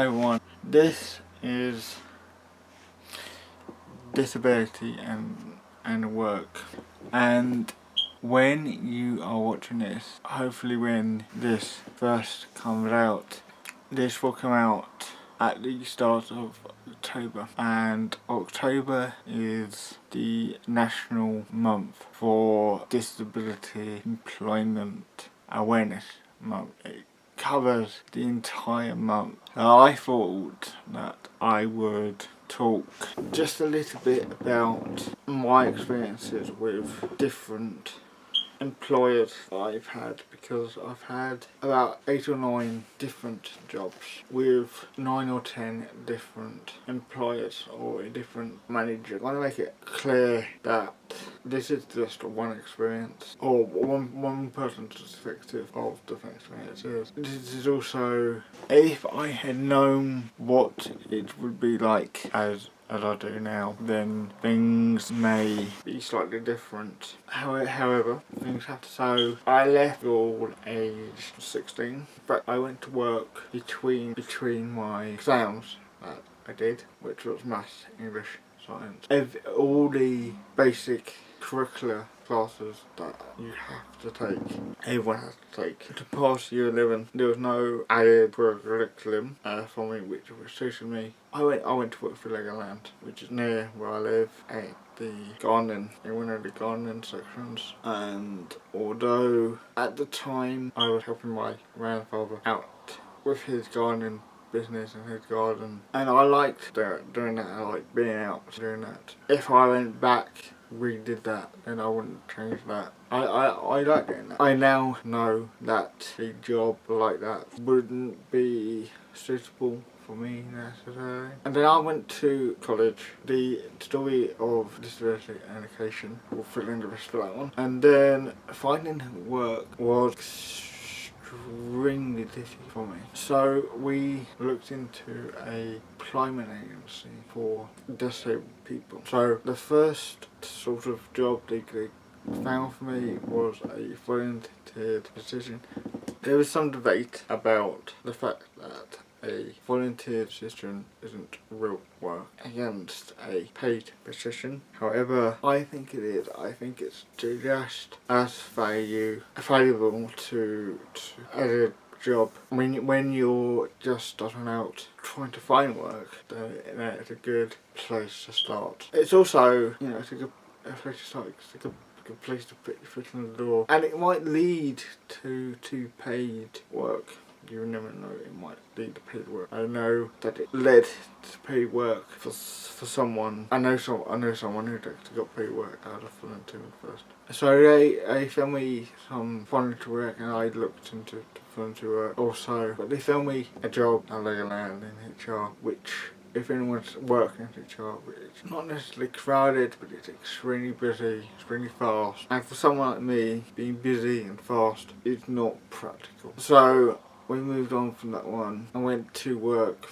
Hi everyone, this is disability and work, and when you are watching this, hopefully when this first comes out, this will come out at the start of October, and October is the national month for disability employment awareness month. It covers the entire month. Now, I thought that I would talk just a little bit about my experiences with different employers I've had, because I've had about 8 or 9 different jobs with 9 or 10 different employers or different managers. I want to make it clear that this is just one experience or one person's perspective of different experiences. This is also, if I had known what it would be like as I do now, then things may be slightly different. However, things have to. So I left school age 16, but I went to work between my exams that I did, which was maths, English, science. All the basic curricular classes that you have to take, everyone has to take. To pass year 11, there was no added curriculum for me which suited me. I went to work for Legoland, which is near where I live, at the garden, in one of the gardening sections. And although at the time I was helping my grandfather out with his gardening business in his garden, and I liked doing that. I liked being out doing that. If I went back, redid that, then I wouldn't change that. I like doing that. I now know that a job like that wouldn't be suitable for me necessarily. And then I went to college. The story of disability and education will fill in the rest of that one. And then finding work was extremely difficult for me. So we looked into a employment agency for disabled people. So the first sort of job they found for me was a volunteered position. There was some debate about the fact that a volunteer position isn't real work against a paid position. However, I think it is. I think it's just as valuable to as a job. When you're just starting out trying to find work, then it's a good place to start. It's also, it's a good place to start. It's a good place to put your foot in the door, and it might lead to paid work. You never know, it might lead to paid work. I know that it led to paid work for someone. I know someone who got paid work out of volunteering first. So they found me some volunteer work, and I looked into volunteer work also. But they found me a job at Legoland in HR, which, if anyone's working in HR, it's not necessarily crowded, but it's extremely busy, extremely fast. And for someone like me, being busy and fast is not practical. So we moved on from that one. I went to work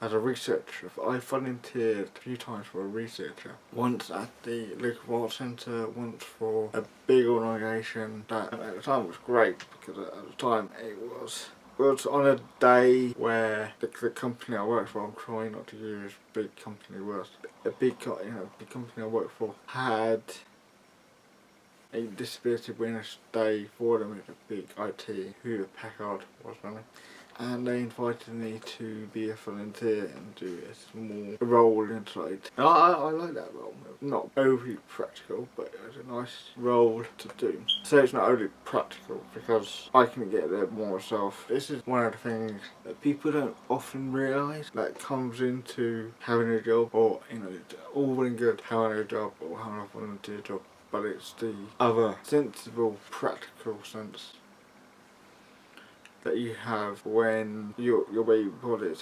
as a researcher. I volunteered a few times for a researcher. Once at the Local Arts Centre, once for a big organisation that at the time was great, because at the time it was on a day where the company I worked for, I'm trying not to use big company words, a big company I worked for had a disability awareness day for them at a big IT, Hewlett Packard was running, and they invited me to be a volunteer and do a small role inside. And I like that role. Not overly practical, but it was a nice role to do. So it's not only practical because I can get there more myself. This is one of the things that people don't often realise that comes into having a job, or it's all well and good having a job or having a volunteer job. But it's the other sensible, practical sense that you have when you're able-bodied.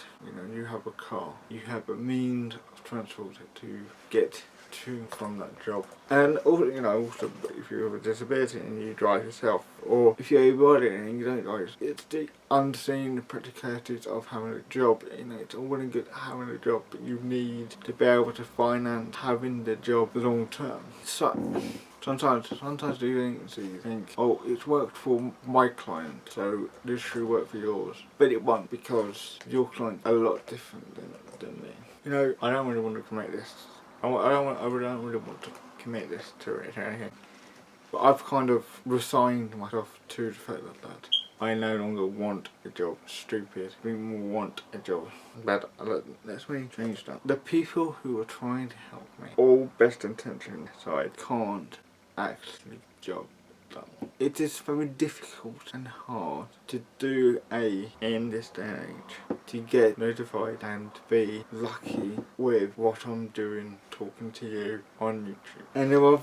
You have a car, you have a means of transport to get to from that job. And also if you have a disability and you drive yourself, or if you're able-bodied and you don't drive, it's the unseen practicalities of having a job. It's all well and good having a job, but you need to be able to finance having the job long term. So Sometimes these things you think, oh, it's worked for my client, so this should work for yours. But it won't, because your client's a lot different than me. You know, I don't really want to commit this. I don't really want to commit this to it or anything. But I've kind of resigned myself to the fact that I no longer want a job. Stupid. We want a job. But let's really change that. The people who are trying to help me, all best intentions aside, can't actually job done. It is very difficult and hard to do in this day and age, to get notified and be lucky with what I'm doing, talking to you on YouTube. And there are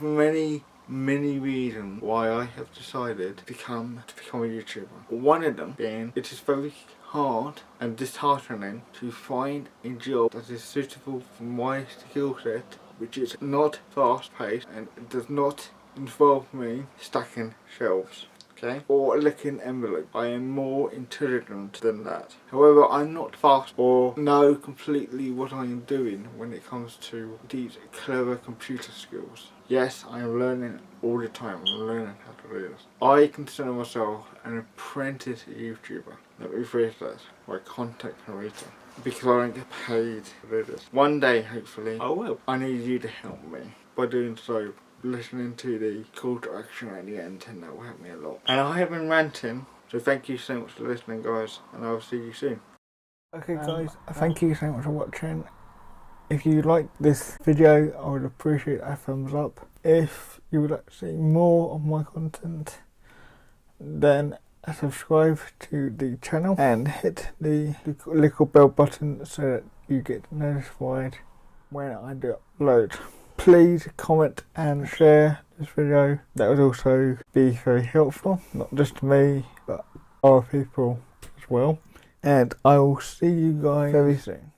many reasons why I have decided to become a YouTuber. One of them being, it is very hard and disheartening to find a job that is suitable for my skill set, which is not fast paced and it does not involve me stacking shelves, okay, or licking envelopes. I am more intelligent than that. However, I'm not fast or know completely what I am doing when it comes to these clever computer skills. Yes, I am learning all the time. I'm learning how to do this. I consider myself an apprentice YouTuber. Let me phrase that, or a content creator, because I don't get paid to do this. One day, hopefully, I will. I need you to help me by doing so. Listening to the call to action at the end, and that will help me a lot. And I have been ranting, so thank you so much for listening, guys, and I'll see you soon. Okay guys, thank you so much for watching. If you liked this video, I would appreciate a thumbs up. If you would like to see more of my content, then subscribe to the channel and hit the little bell button so that you get notified when I do upload. Please comment and share this video. That would also be very helpful, not just to me, but other people as well. And I will see you guys very soon.